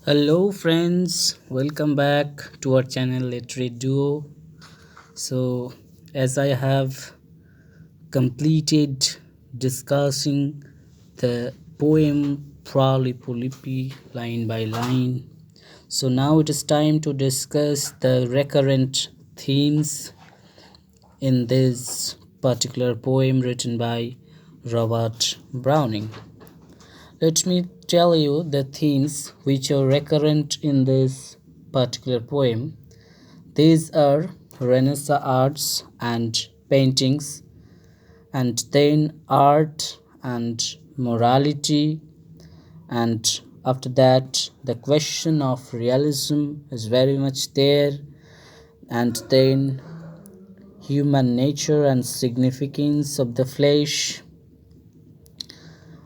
Hello, friends. Welcome back to our channel Literary Duo. So, as I have completed discussing the poem Fra Lippo Lippi line by line, so now it is time to discuss the recurrent themes in this particular poem written by Robert Browning. Let me tell you the themes which are recurrent in this particular poem. These are Renaissance arts and paintings, and then art and morality, and after that, the question of realism is very much there, and then human nature and significance of the flesh,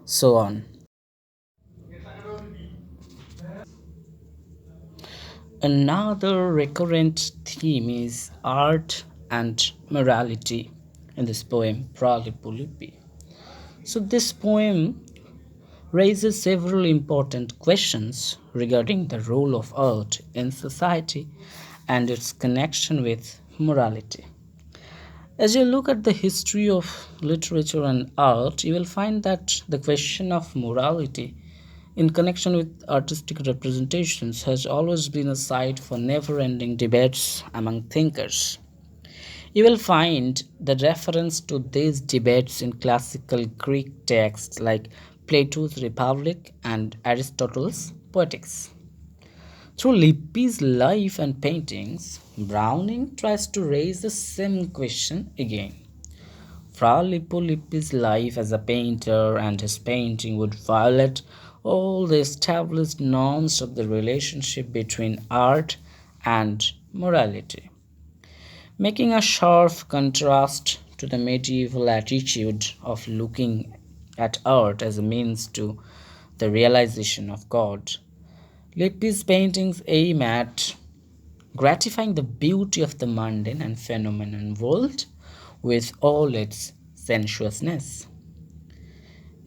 so on. Another recurrent theme is art and morality in this poem, Fra Lippo Lippi. So, this poem raises several important questions regarding the role of art in society and its connection with morality. As you look at the history of literature and art, you will find that the question of morality in connection with artistic representations has always been a site for never ending debates among thinkers. You will find the reference to these debates in classical Greek texts like Plato's Republic and Aristotle's Poetics. Through Lippi's life and paintings, Browning tries to raise the same question again. Fra Lippo Lippi's life as a painter and his painting would violate all the established norms of the relationship between art and morality, making a sharp contrast to the medieval attitude of looking at art as a means to the realization of God. Lippi's paintings aim at gratifying the beauty of the mundane and phenomenon world with all its sensuousness.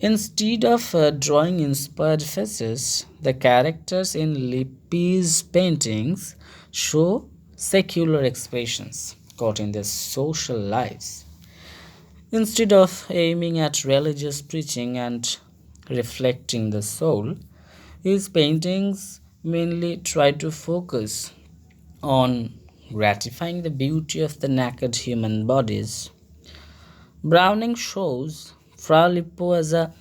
Instead of drawing inspired faces, the characters in Lippi's paintings show secular expressions caught in their social lives. Instead of aiming at religious preaching and reflecting the soul, his paintings mainly try to focus on gratifying the beauty of the naked human bodies. Browning shows Fra Lippo as a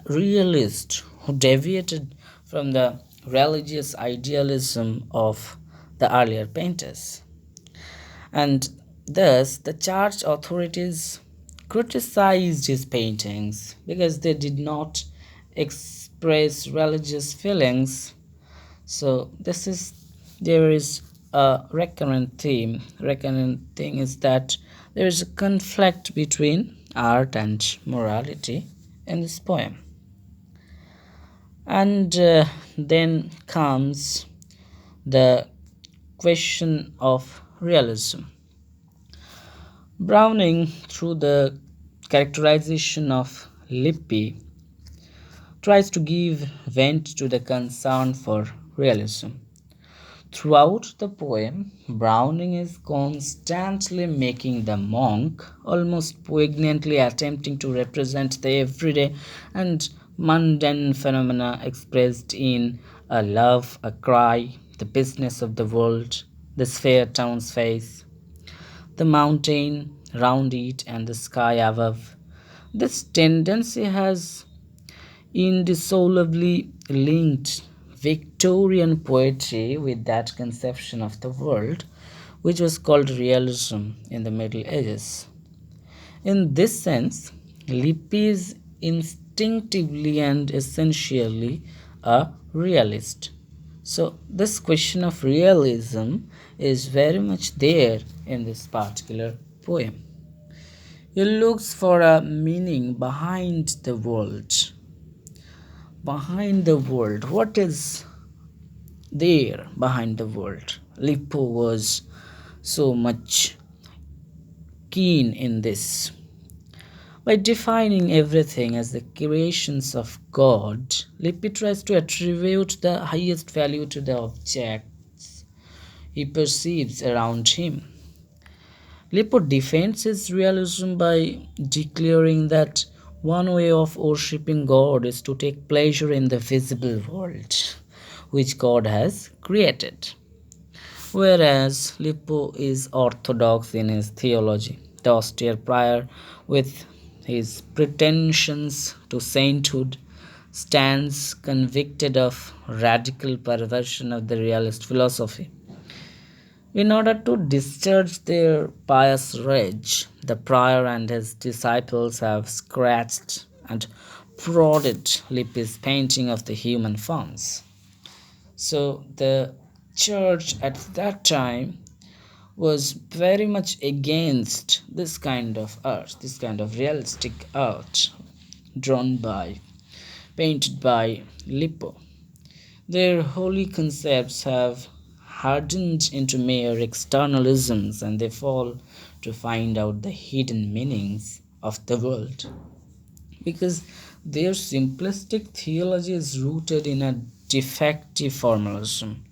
realist who deviated from the religious idealism of the earlier painters. And thus, the church authorities criticized his paintings because they did not express religious feelings. So, there is a recurrent theme. Recurrent thing is that there is a conflict between art and morality in this poem. And then comes the question of realism. Browning, through the characterization of Lippi, tries to give vent to the concern for realism. Throughout the poem, Browning is constantly making the monk, almost poignantly attempting to represent the everyday and mundane phenomena expressed in a love, a cry, the business of the world, the sphere town's face, the mountain round it, and the sky above. This tendency has indissolubly linked Victorian poetry with that conception of the world, which was called realism in the Middle Ages. In this sense, Lippi is instinctively and essentially a realist. So, this question of realism is very much there in this particular poem. He looks for a meaning behind the world. Behind the world, what is there behind the world? Lippo was so much keen in this. By defining everything as the creations of God, Lippi tries to attribute the highest value to the objects he perceives around him. Lippo defends his realism by declaring that one way of worshipping God is to take pleasure in the visible world, which God has created. Whereas Lippo is orthodox in his theology, the austere prior, with his pretensions to sainthood, stands convicted of radical perversion of the realist philosophy. In order to discharge their pious rage, the prior and his disciples have scratched and prodded Lippi's painting of the human forms. So the church at that time was very much against this kind of art, this kind of realistic art drawn by, painted by Lippo. Their holy concepts have hardened into mere externalisms and they fall to find out the hidden meanings of the world. Because their simplistic theology is rooted in a defective formalism.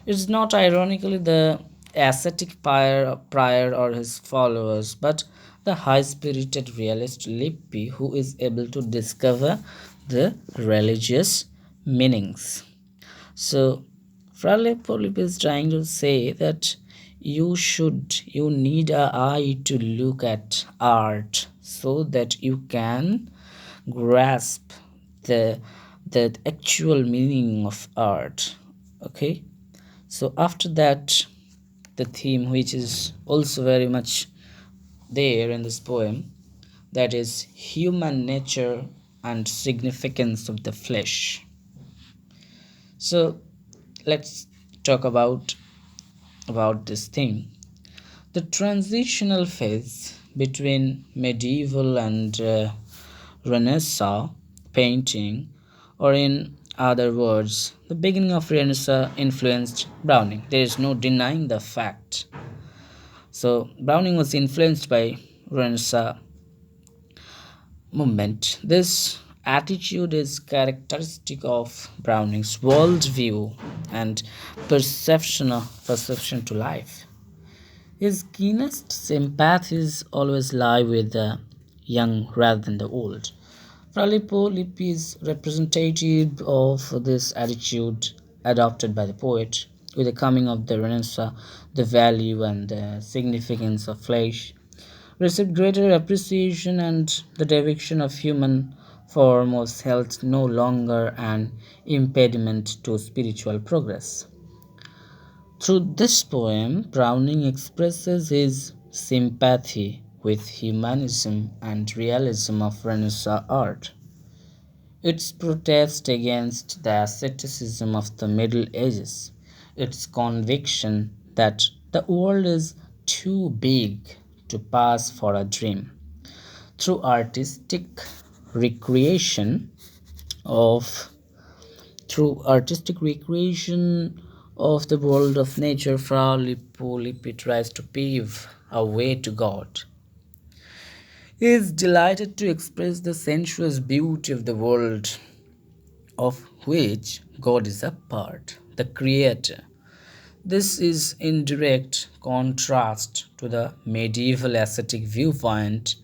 It's not ironically the ascetic prior or his followers, but the high spirited realist Lippi who is able to discover the religious meanings. So, Fra Lippo Lippi is trying to say that you need a eye to look at art so that you can grasp the the actual meaning of art. Okay, so after that, the theme which is also very much there in this poem, that is human nature and significance of the flesh. So let's talk about this theme. The transitional phase between medieval and Renaissance painting, or in other words, the beginning of Renaissance influenced Browning. There is no denying the fact. So, Browning was influenced by Renaissance movement. This attitude is characteristic of Browning's worldview and perception to life. His keenest sympathies always lie with the young rather than the old. Fra Lippo Lippi is representative of this attitude adopted by the poet. With the coming of the Renaissance, the value and the significance of flesh received greater appreciation, and the depiction of human form was held no longer an impediment to spiritual progress. Through this poem, Browning expresses his sympathy with humanism and realism of Renaissance art. Its protest against the asceticism of the Middle Ages, its conviction that the world is too big to pass for a dream. Through recreation of artistic recreation of the world of nature, Fra Lippo Lippi tries to pave a way to God. He is delighted to express the sensuous beauty of the world of which God is a part, the creator. This is in direct contrast to the medieval ascetic viewpoint,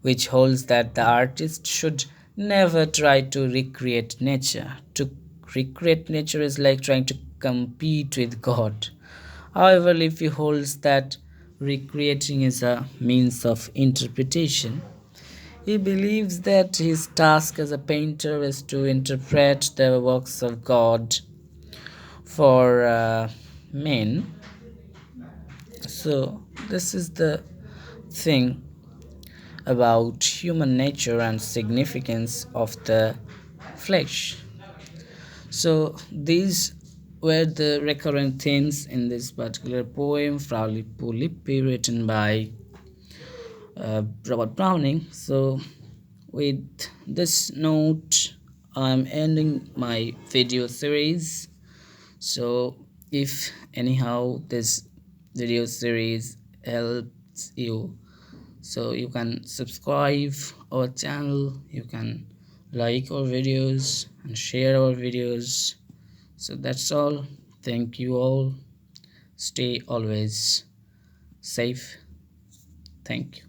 which holds that the artist should never try to recreate nature. To recreate nature is like trying to compete with God. However, if he holds that recreating is a means of interpretation, he believes that his task as a painter is to interpret the works of God for men. So, this is the thing about human nature and significance of the flesh. So, these were the recurrent themes in this particular poem, Fra Lippo Lippi, written by Robert Browning. So, with this note, I'm ending my video series. So, if anyhow this video series helps you, So you can subscribe our channel, you can like our videos and share our videos. So that's all. Thank you all. Stay always safe. Thank you.